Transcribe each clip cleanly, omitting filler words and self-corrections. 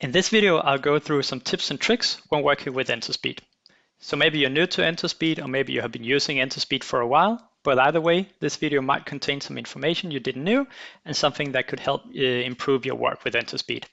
In this video, I'll go through some tips and tricks when working with Enterspeed. So maybe you're new to Enterspeed, or maybe you have been using Enterspeed for a while, but either way, this video might contain some information you didn't know and something that could help improve your work with Enterspeed.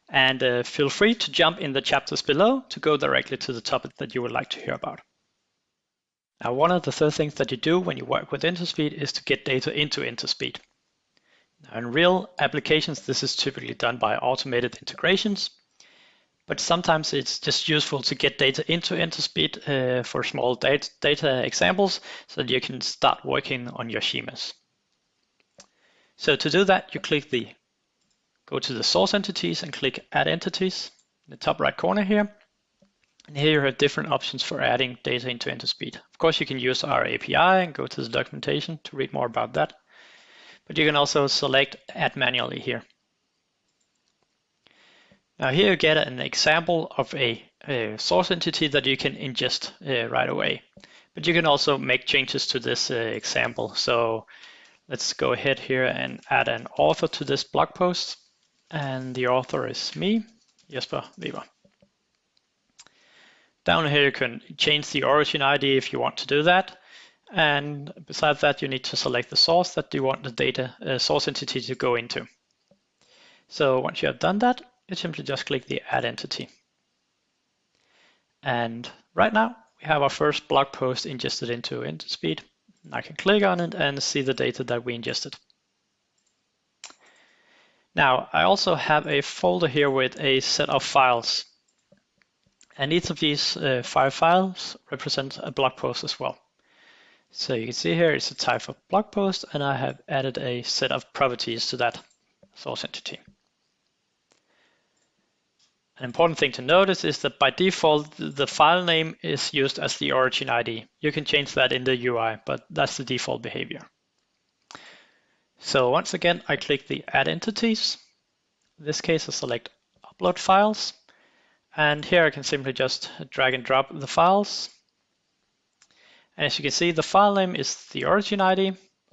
And feel free to jump in the chapters below to go directly to the topic that you would like to hear about. Now, one of the third things that you do when you work with Enterspeed is to get data into Enterspeed. Now, in real applications, this is typically done by automated integrations, but sometimes it's just useful to get data into Enterspeed for small data examples so that you can start working on your schemas. So to do that, you go to the source entities and click Add Entities in the top right corner here. And here you have different options for adding data into Enterspeed. Of course, you can use our API and go to the documentation to read more about that. But you can also select Add Manually here. Now here you get an example of a source entity that you can ingest right away. But you can also make changes to this example. So let's go ahead here and add an author to this blog post. And the author is me, Jesper Weber. Down here you can change the origin ID if you want to do that. And besides that, you need to select the source that you want the data source entity to go into. So once you have done that, you simply just click the Add Entity. And right now, we have our first blog post ingested into Enterspeed. And I can click on it and see the data that we ingested. Now, I also have a folder here with a set of files. And each of these 5 files represents a blog post as well. So you can see here it's a type of blog post, and I have added a set of properties to that source entity. An important thing to notice is that by default, the file name is used as the origin ID. You can change that in the UI, but that's the default behavior. So once again, I click the Add Entities. In this case, I select Upload Files. And here I can simply just drag and drop the files. And as you can see, the file name is the origin ID.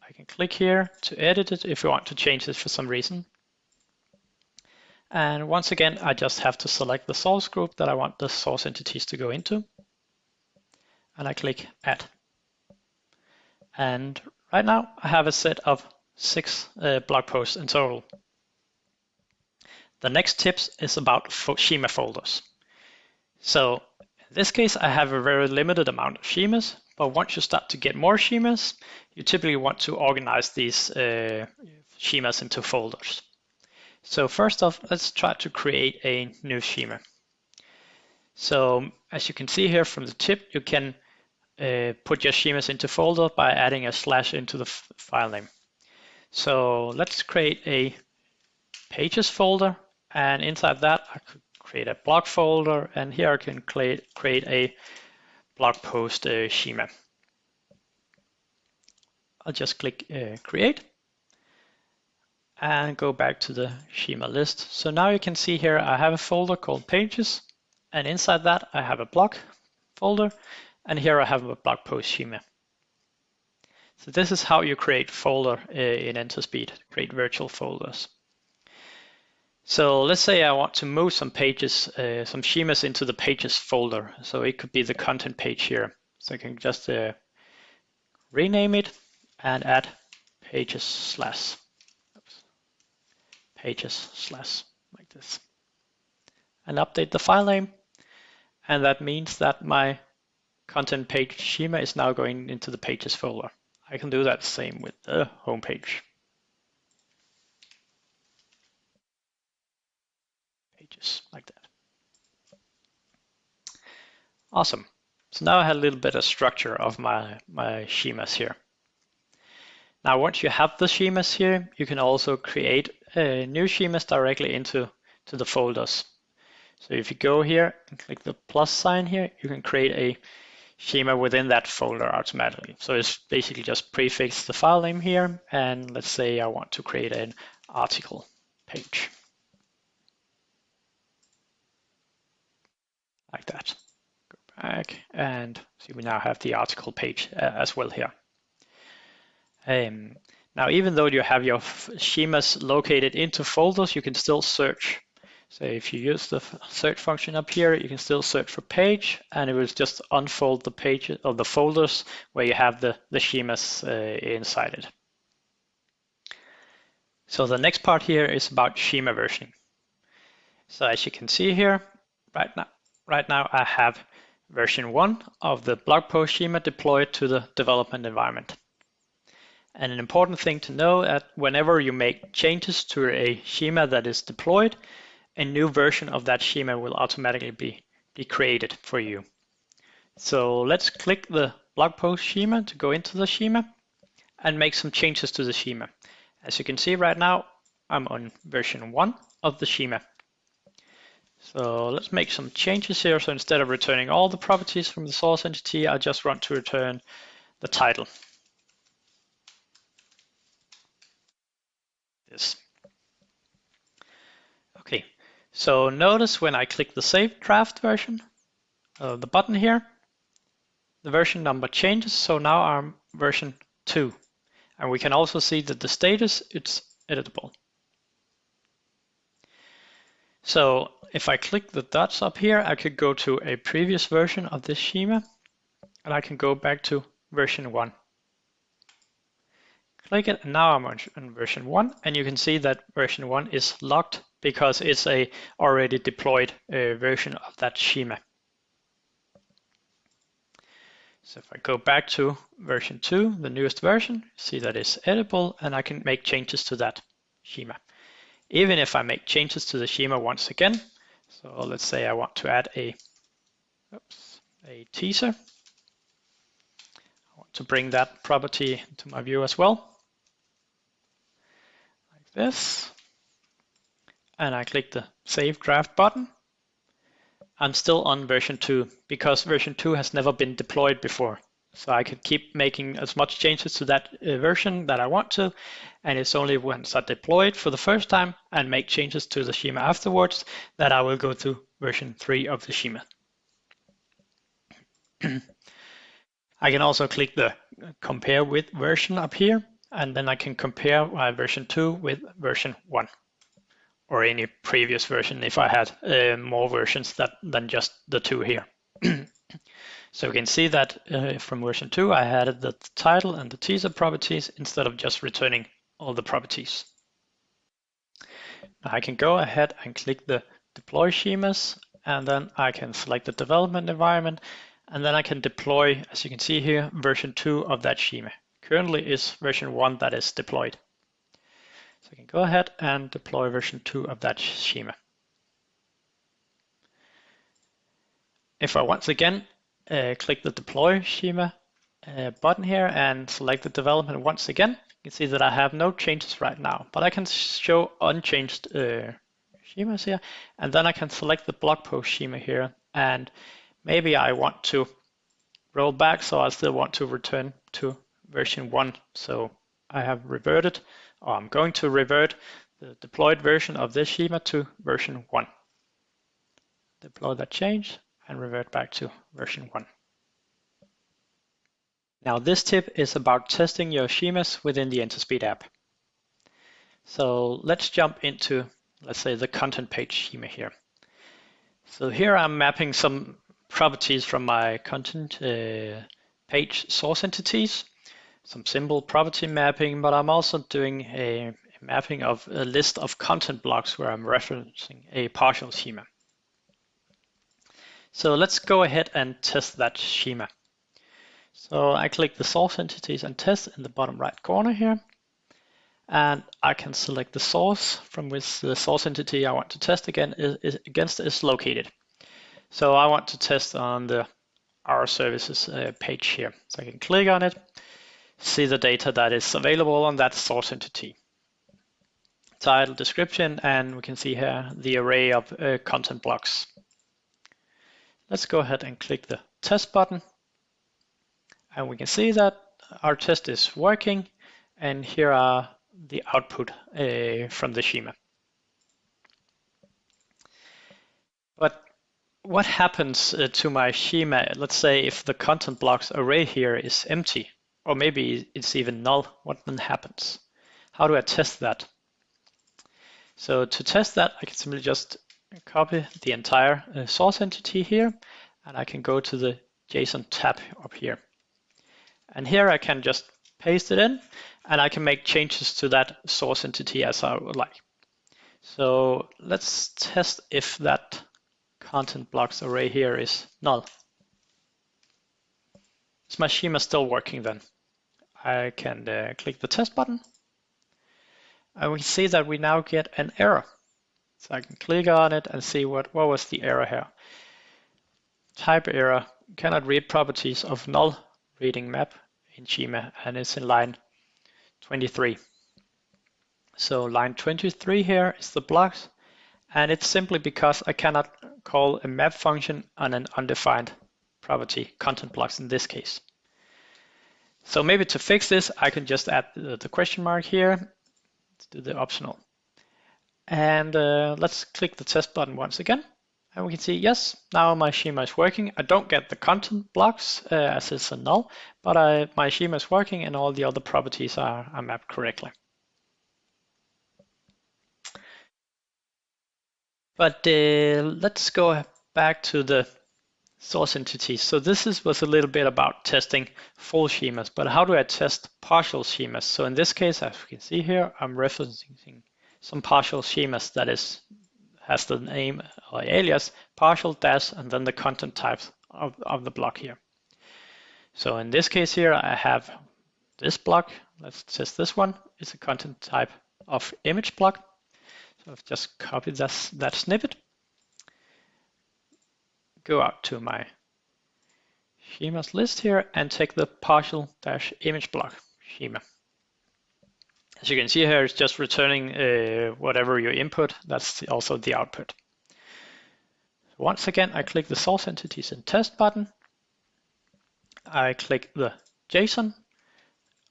I can click here to edit it if you want to change it for some reason. And once again, I just have to select the source group that I want the source entities to go into. And I click Add. And right now, I have a set of 6 blog posts in total. The next tips is about schema folders. So in this case, I have a very limited amount of schemas, but once you start to get more schemas, you typically want to organize these schemas into folders. So first off, let's try to create a new schema. So as you can see here from the tip, you can put your schemas into folder by adding a slash into the file name. So let's create a pages folder, and inside that I could create a blog folder, and here I can create a blog post schema. I'll just click create and go back to the schema list. So now you can see here I have a folder called pages, and inside that I have a blog folder, and here I have a blog post schema. So this is how you create folder in Enterspeed, create virtual folders. So let's say I want to move some pages, some schemas into the pages folder. So it could be the content page here. So I can just rename it and add pages slash like this, and update the file name. And that means that my content page schema is now going into the pages folder. I can do that same with the home page. Pages like that. Awesome. So now I have a little bit of structure of my schemas here. Now, once you have the schemas here, you can also create new schemas directly into the folders. So if you go here and click the plus sign here, you can create a schema within that folder automatically. So it's basically just prefix the file name here, and let's say I want to create an article page. Like that. Go back and see we now have the article page as well here. Now, even though you have your schemas located into folders, you can still search. So if you use the search function up here, you can still search for page, and it will just unfold the pages or the folders where you have the schemas inside it. So the next part here is about schema versioning. So as you can see here, right now I have version 1 of the blog post schema deployed to the development environment. And an important thing to know that whenever you make changes to a schema that is deployed, a new version of that schema will automatically be created for you. So let's click the blog post schema to go into the schema and make some changes to the schema. As you can see right now, I'm on version 1 of the schema. So let's make some changes here. So instead of returning all the properties from the source entity, I just want to return the title. This. Okay, so notice when I click the Save Draft version, the button here, the version number changes. So now I'm version 2. And we can also see that the status, it's editable. So if I click the dots up here, I could go to a previous version of this schema, and I can go back to version 1. Click it, and now I'm on version 1, and you can see that version 1 is locked because it's a already deployed version of that schema. So if I go back to version 2, the newest version, see that it's editable, and I can make changes to that schema. Even if I make changes to the schema once again, so let's say I want to add a teaser. I want to bring that property to my view as well, like this. And I click the Save Draft button. I'm still on version 2 because version 2 has never been deployed before. So I could keep making as much changes to that version that I want to, and it's only once I deploy it for the first time and make changes to the schema afterwards that I will go to version 3 of the schema. I can also click the compare with version up here, and then I can compare my version 2 with version 1 or any previous version if I had more versions than just the 2 here. So you can see that from version 2, I added the title and the teaser properties instead of just returning all the properties. Now I can go ahead and click the deploy schemas, and then I can select the development environment, and then I can deploy, as you can see here, version 2 of that schema. Currently is version 1 that is deployed. So I can go ahead and deploy version 2 of that schema. If I once again click the deploy schema button here and select the development once again, you can see that I have no changes right now, but I can show unchanged schemas here, and then I can select the blog post schema here, and maybe I want to roll back, so I still want to return to version 1. So I have reverted, or I'm going to revert the deployed version of this schema to version 1. Deploy that change and revert back to version 1. Now this tip is about testing your schemas within the Enterspeed app. So let's jump into, let's say, the content page schema here. So here I'm mapping some properties from my content page source entities, some simple property mapping, but I'm also doing a mapping of a list of content blocks where I'm referencing a partial schema. So let's go ahead and test that schema. So I click the source entities and test in the bottom right corner here. And I can select the source from which the source entity I want to test against is located. So I want to test on the our services page here. So I can click on it, see the data that is available on that source entity. Title, description, and we can see here the array of content blocks. Let's go ahead and click the test button, and we can see that our test is working, and here are the output from the schema. But what happens to my schema? Let's say if the content blocks array here is empty, or maybe it's even null, what then happens? How do I test that? So to test that, I can simply just copy the entire source entity here, and I can go to the JSON tab up here. And here I can just paste it in, and I can make changes to that source entity as I would like. So let's test if that content blocks array here is null. Is my schema still working then? I can click the test button, and we see that we now get an error. So I can click on it and see what was the error here. Type error, cannot read properties of null reading map in Schema, and it's in line 23. So line 23 here is the blocks, and it's simply because I cannot call a map function on an undefined property, content blocks in this case. So maybe to fix this, I can just add the question mark here. Let's do the optional. And let's click the test button once again. And we can see, yes, now my schema is working. I don't get the content blocks as it's a null, but my schema is working and all the other properties are mapped correctly. But let's go back to the source entities. So this was a little bit about testing full schemas, but how do I test partial schemas? So in this case, as you can see here, I'm referencing some partial schemas that has the name or alias partial dash and then the content types of the block here. So in this case here, I have this block. Let's test this one. It's a content type of image block. So I've just copied that snippet. Go out to my schemas list here and take the partial dash image block schema. As you can see here, it's just returning whatever you input. That's also the output. Once again, I click the source entities and test button. I click the JSON.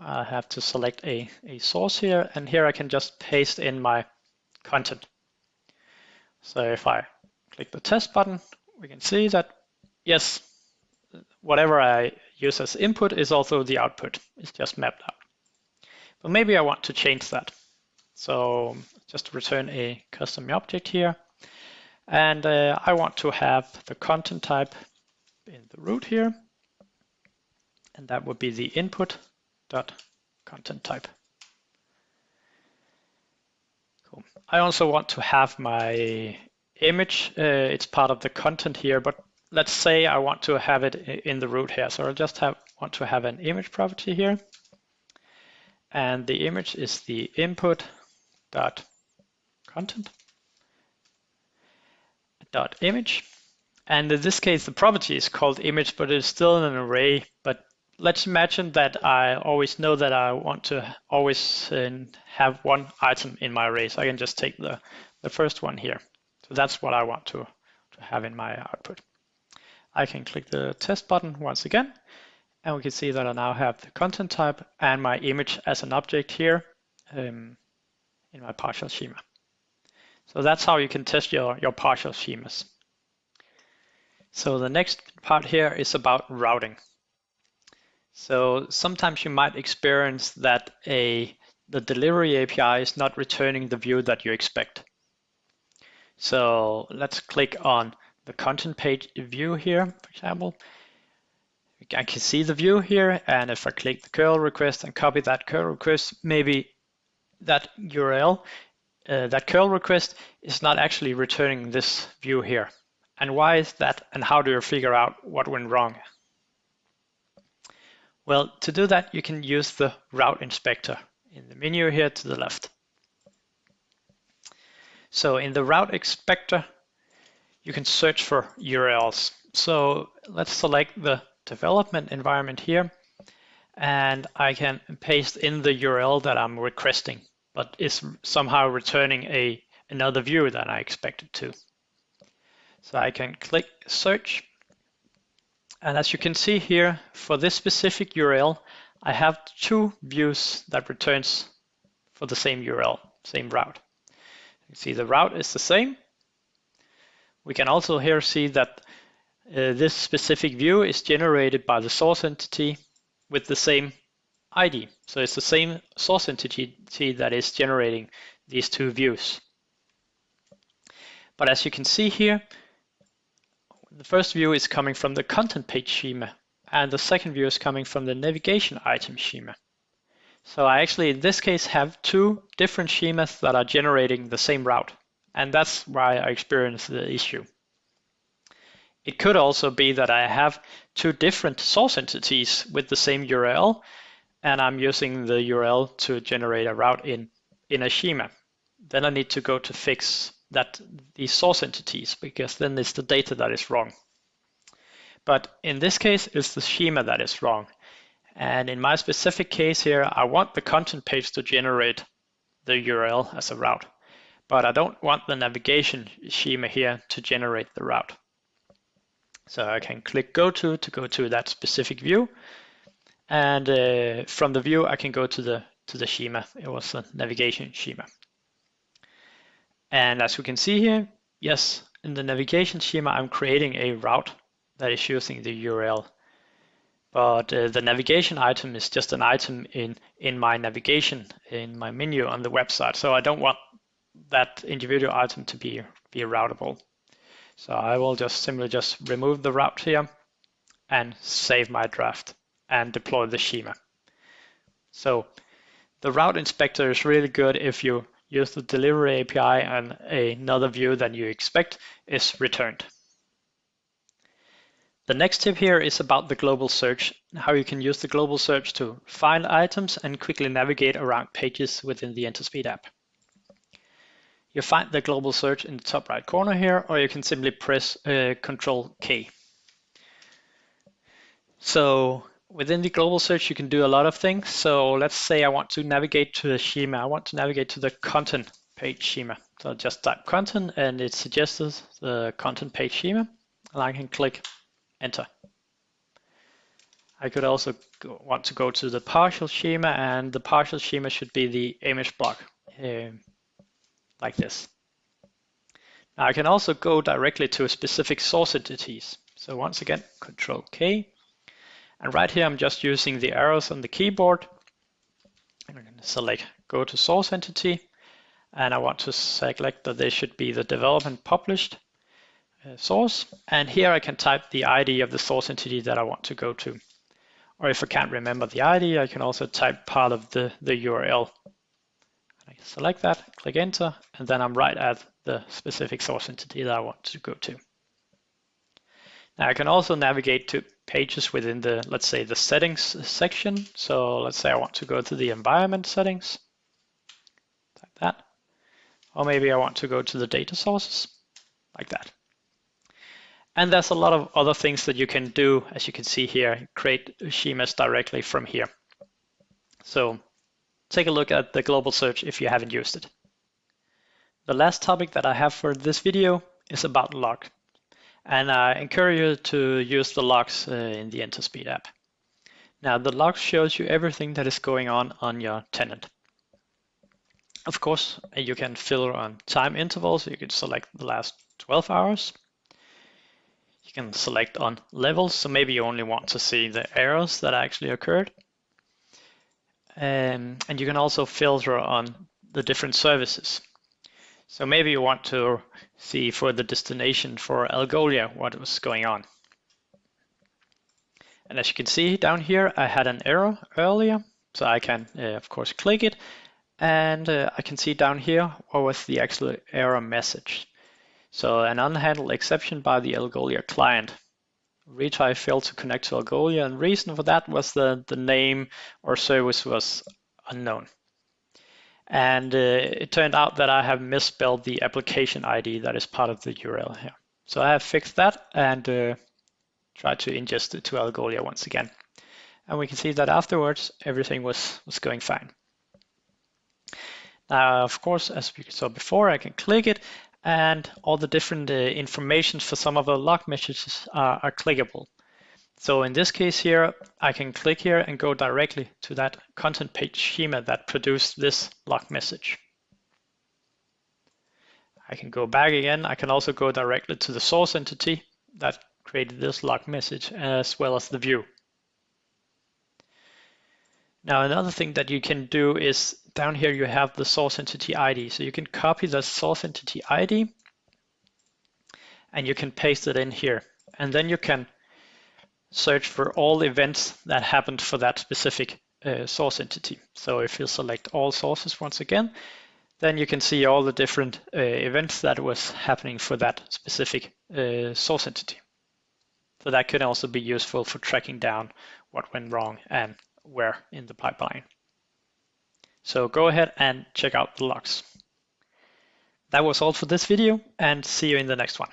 I have to select a source here, and here I can just paste in my content. So if I click the test button, we can see that, yes, whatever I use as input is also the output. It's just mapped out. But maybe I want to change that. So just return a custom object here. And I want to have the content type in the root here. And that would be the input.content type. Cool. I also want to have my image. It's part of the content here, but let's say I want to have it in the root here. So I'll just want to have an image property here. And the image is the input.content.image. And in this case, the property is called image, but it's still an array. But let's imagine that I always know that I want to always have one item in my array. So I can just take the first one here. So that's what I want to have in my output. I can click the test button once again. And we can see that I now have the content type and my image as an object here in my partial schema. So that's how you can test your partial schemas. So the next part here is about routing. So sometimes you might experience that the delivery API is not returning the view that you expect. So let's click on the content page view here, for example. I can see the view here, and if I click the curl request and copy that curl request, maybe that URL, that curl request is not actually returning this view here. And why is that, and how do you figure out what went wrong? Well, to do that, you can use the route inspector in the menu here to the left. So in the route inspector, you can search for URLs. So let's select the development environment here, and I can paste in the URL that I'm requesting, but it's somehow returning another view than I expected to. So I can click search, and as you can see here, for this specific URL, I have two views that returns for the same URL, same route. You can see the route is the same. We can also here see that this specific view is generated by the source entity with the same ID. So it's the same source entity that is generating these two views. But as you can see here, the first view is coming from the content page schema, and the second view is coming from the navigation item schema. So I actually, in this case, have two different schemas that are generating the same route, and that's why I experience the issue. It could also be that I have two different source entities with the same URL, and I'm using the URL to generate a route in a schema. Then I need to go to fix these source entities, because then it's the data that is wrong. But in this case, it's the schema that is wrong. And in my specific case here, I want the content page to generate the URL as a route, but I don't want the navigation schema here to generate the route. So I can click go to go to that specific view, and from the view I can go to the schema. It was the navigation schema. And as we can see here, yes, in the navigation schema I'm creating a route that is using the URL. But the navigation item is just an item in my navigation, in my menu on the website. So I don't want that individual item to be routable. So I will simply remove the route here and save my draft and deploy the schema. So the route inspector is really good if you use the delivery API and another view than you expect is returned. The next tip here is about the global search, how you can use the global search to find items and quickly navigate around pages within the Enterspeed app. You find the global search in the top right corner here, or you can simply press Control K. So within the global search, you can do a lot of things. So let's say I want to navigate to the schema. I want to navigate to the content page schema. So I'll just type content and it suggests the content page schema, and I can click Enter. I could also want to go to the partial schema, and the partial schema should be the image block, like this. Now I can also go directly to specific source entities. So once again, Control K. And right here, I'm just using the arrows on the keyboard. I'm going to select Go to Source Entity, and I want to select that they should be the development published source. And here I can type the ID of the source entity that I want to go to. Or if I can't remember the ID, I can also type part of the URL. I select that, click Enter, and then I'm right at the specific source entity that I want to go to. Now I can also navigate to pages within the, let's say, the settings section. So let's say I want to go to the environment settings, like that. Or maybe I want to go to the data sources, like that. And there's a lot of other things that you can do, as you can see here, create schemas directly from here. So take a look at the global search if you haven't used it. The last topic that I have for this video is about log. And I encourage you to use the logs in the Enterspeed app. Now the log shows you everything that is going on your tenant. Of course, you can filter on time intervals. You can select the last 12 hours. You can select on levels, so maybe you only want to see the errors that actually occurred. And you can also filter on the different services. So maybe you want to see for the destination for Algolia what was going on. And as you can see down here, I had an error earlier, so I can of course click it, and I can see down here what was the actual error message. So an unhandled exception by the Algolia client. Retry failed to connect to Algolia, and reason for that was the name or service was unknown. And it turned out that I have misspelled the application ID that is part of the URL here. So I have fixed that and tried to ingest it to Algolia once again. And we can see that afterwards, everything was going fine. Now, of course, as we saw before, I can click it, and all the different information for some of the log messages are clickable. So in this case here, I can click here and go directly to that content page schema that produced this log message. I can go back again. I can also go directly to the source entity that created this log message, as well as the view. Now another thing that you can do is down here you have the source entity ID. So you can copy the source entity ID and you can paste it in here. And then you can search for all events that happened for that specific source entity. So if you select all sources once again, then you can see all the different events that was happening for that specific source entity. So that could also be useful for tracking down what went wrong and where in the pipeline. So go ahead and check out the logs. That was all for this video, and see you in the next one.